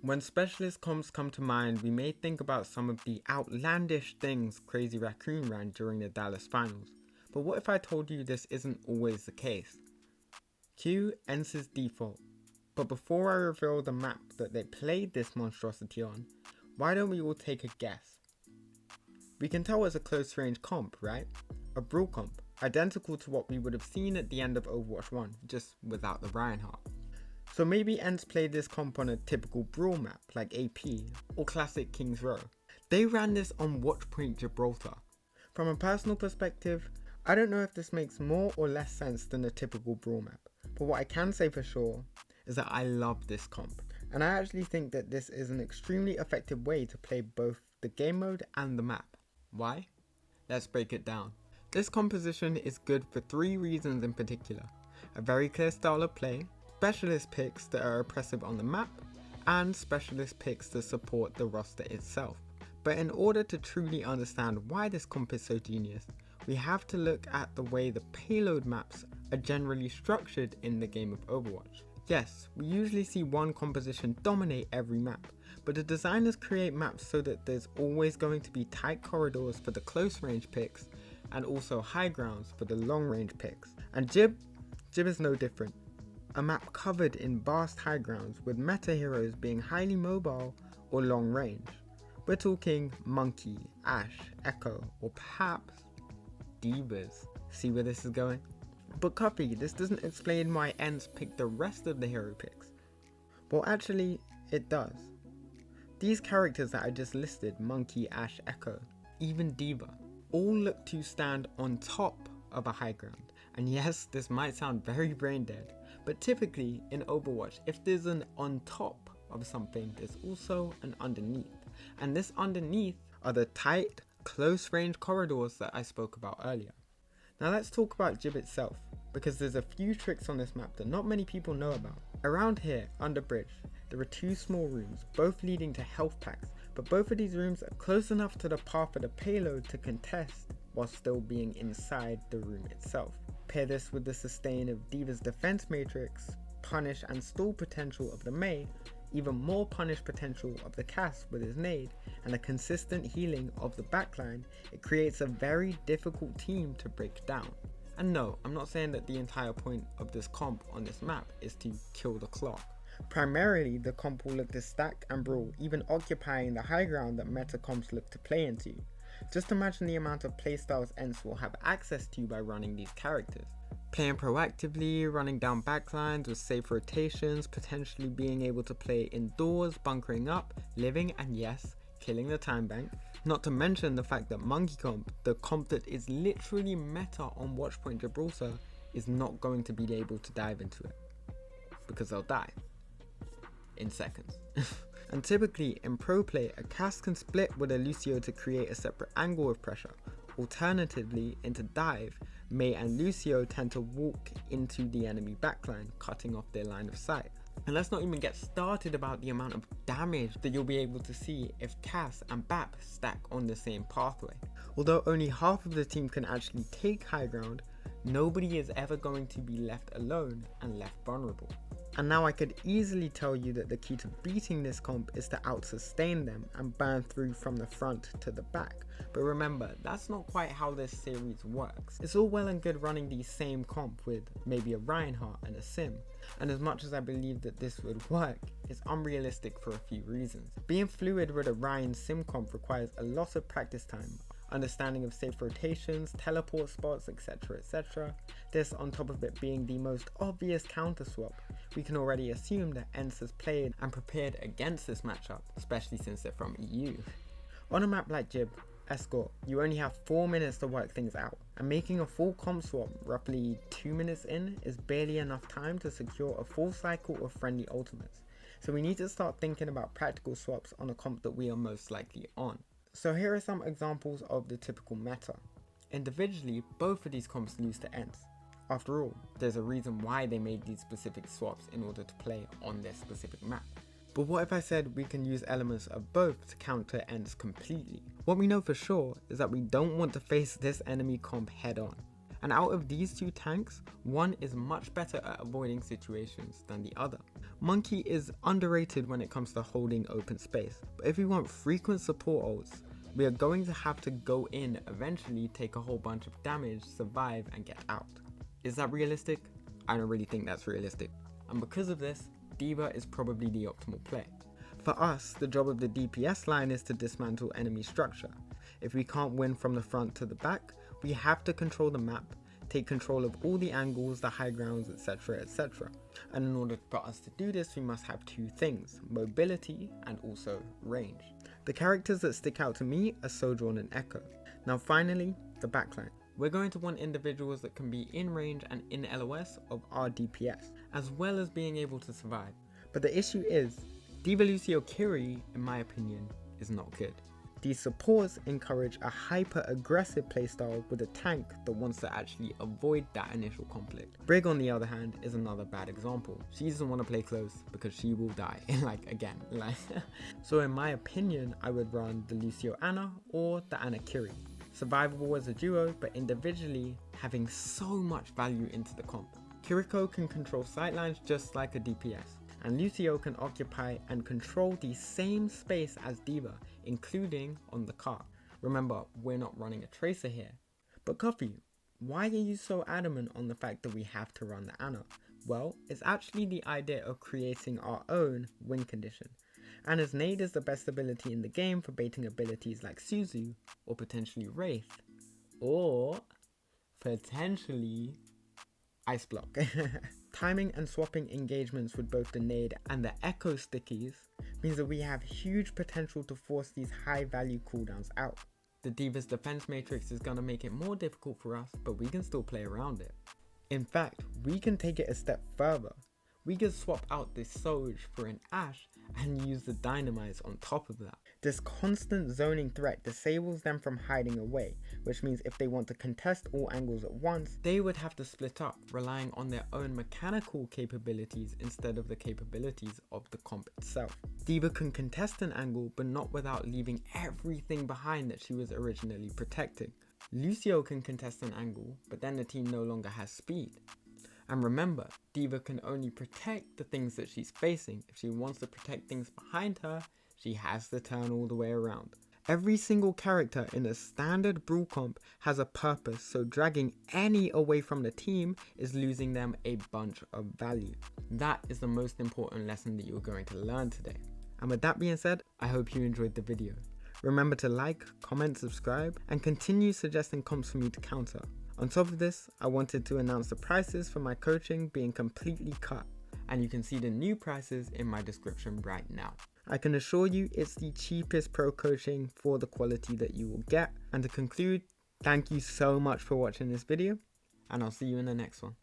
When specialist comps come to mind, we may think about some of the outlandish things Crazy Raccoon ran during the Dallas finals. But what if I told you this isn't always the case? Cue ENCE's default. But before I reveal the map that they played this monstrosity on, why don't we all take a guess? We can tell it's a close range comp, right? A Brawl comp, identical to what we would have seen at the end of Overwatch 1, just without the Reinhardt. So maybe ENCE played this comp on a typical Brawl map like AP or classic King's Row. They ran this on Watchpoint Gibraltar. From a personal perspective, I don't know if this makes more or less sense than a typical Brawl map, but what I can say for sure is that I love this comp, and I actually think that this is an extremely effective way to play both the game mode and the map. Why? Let's break it down. This composition is good for 3 reasons in particular: a very clear style of play, specialist picks that are oppressive on the map, and specialist picks to support the roster itself. But in order to truly understand why this comp is so genius, we have to look at the way the payload maps are generally structured in the game of Overwatch. Yes, we usually see one composition dominate every map, but the designers create maps so that there's always going to be tight corridors for the close range picks and also high grounds for the long range picks. And Jib is no different. A map covered in vast high grounds with meta heroes being highly mobile or long range. We're talking Monkey, Ashe, Echo, or perhaps Divas. See where this is going? But Cuffy, this doesn't explain why ENCE picked the rest of the hero picks. Well, actually, it does. These characters that I just listed, Monkey, Ashe, Echo, even Diva, all look to stand on top of a high ground. And yes, this might sound very brain dead, but typically in Overwatch, if there's an on top of something, there's also an underneath. And this underneath are the tight, close range corridors that I spoke about earlier. Now let's talk about Jib itself, because there's a few tricks on this map that not many people know about. Around here, under bridge, there are 2 small rooms, both leading to health packs, but both of these rooms are close enough to the path of the payload to contest while still being inside the room itself. Pair this with the sustain of Diva's defense matrix, punish and stall potential of the Mei, even more punish potential of the Cass with his nade, and a consistent healing of the backline, it creates a very difficult team to break down. And no, I'm not saying that the entire point of this comp on this map is to kill the clock. Primarily, the comp will look to stack and brawl, even occupying the high ground that meta comps look to play into. Just imagine the amount of playstyles ENCE will have access to by running these characters. Playing proactively, running down backlines with safe rotations, potentially being able to play indoors, bunkering up, living, and yes, killing the time bank. Not to mention the fact that Monkey comp, the comp that is literally meta on Watchpoint Gibraltar, is not going to be able to dive into it. Because they'll die. In seconds. And typically in pro play, a Cass can split with a Lucio to create a separate angle of pressure. Alternatively, into dive, Mei and Lucio tend to walk into the enemy backline, cutting off their line of sight. And let's not even get started about the amount of damage that you'll be able to see if Cass and Bap stack on the same pathway. Although only half of the team can actually take high ground, nobody is ever going to be left alone and left vulnerable. And now I could easily tell you that the key to beating this comp is to out-sustain them and burn through from the front to the back. But remember, that's not quite how this series works. It's all well and good running the same comp with maybe a Reinhardt and a Sim. And as much as I believe that this would work, it's unrealistic for a few reasons. Being fluid with a Ryan Sim comp requires a lot of practice time, understanding of safe rotations, teleport spots, etc, etc. This on top of it being the most obvious counter swap, we can already assume that ENCE has played and prepared against this matchup, especially since they're from EU. On a map like Jib, Escort, you only have 4 minutes to work things out, and making a full comp swap roughly 2 minutes in is barely enough time to secure a full cycle of friendly ultimates. So we need to start thinking about practical swaps on a comp that we are most likely on. So here are some examples of the typical meta. Individually, both of these comps lose to ENCE. After all, there's a reason why they made these specific swaps in order to play on this specific map. But what if I said we can use elements of both to counter ENCE completely? What we know for sure is that we don't want to face this enemy comp head on. And out of these 2 tanks, one is much better at avoiding situations than the other. Monkey is underrated when it comes to holding open space, but if we want frequent support ults, we are going to have to go in, eventually take a whole bunch of damage, survive and get out. Is that realistic? I don't really think that's realistic. And because of this, D.Va is probably the optimal play. For us, the job of the DPS line is to dismantle enemy structure. If we can't win from the front to the back, we have to control the map, take control of all the angles, the high grounds, etc, etc. And in order for us to do this, we must have two things, mobility and also range. The characters that stick out to me are Sojourn and Echo. Now finally, the backline. We're going to want individuals that can be in range and in LOS of our DPS, as well as being able to survive. But the issue is, D.Va Lucio Kiri, in my opinion, is not good. These supports encourage a hyper-aggressive playstyle with a tank that wants to actually avoid that initial conflict. Brig, on the other hand, is another bad example. She doesn't want to play close because she will die, again. So in my opinion, I would run the Lucio Ana or the Ana Kiri. Survivable as a duo, but individually having so much value into the comp. Kiriko can control sightlines just like a DPS, and Lucio can occupy and control the same space as D.Va, including on the car. Remember, we're not running a tracer here. But Coffee, why are you so adamant on the fact that we have to run the Ana? Well, it's actually the idea of creating our own win condition. Ana's nade is the best ability in the game for baiting abilities like Suzu, or potentially Wraith, or potentially Ice Block. Timing and swapping engagements with both the nade and the echo stickies means that we have huge potential to force these high value cooldowns out. The D.Va's defense matrix is going to make it more difficult for us, but we can still play around it. In fact, we can take it a step further. We can swap out this Soj for an Ashe and use the Dynamites on top of that. This constant zoning threat disables them from hiding away, which means if they want to contest all angles at once, they would have to split up, relying on their own mechanical capabilities instead of the capabilities of the comp itself. D.Va can contest an angle, but not without leaving everything behind that she was originally protecting. Lucio can contest an angle, but then the team no longer has speed. And remember, D.Va can only protect the things that she's facing. If she wants to protect things behind her, she has to turn all the way around. Every single character in a standard Brawl comp has a purpose, so dragging any away from the team is losing them a bunch of value. That is the most important lesson that you're going to learn today. And with that being said, I hope you enjoyed the video. Remember to like, comment, subscribe, and continue suggesting comps for me to counter. On top of this, I wanted to announce the prices for my coaching being completely cut, and you can see the new prices in my description right now. I can assure you it's the cheapest pro coaching for the quality that you will get. And to conclude, thank you so much for watching this video, and I'll see you in the next one.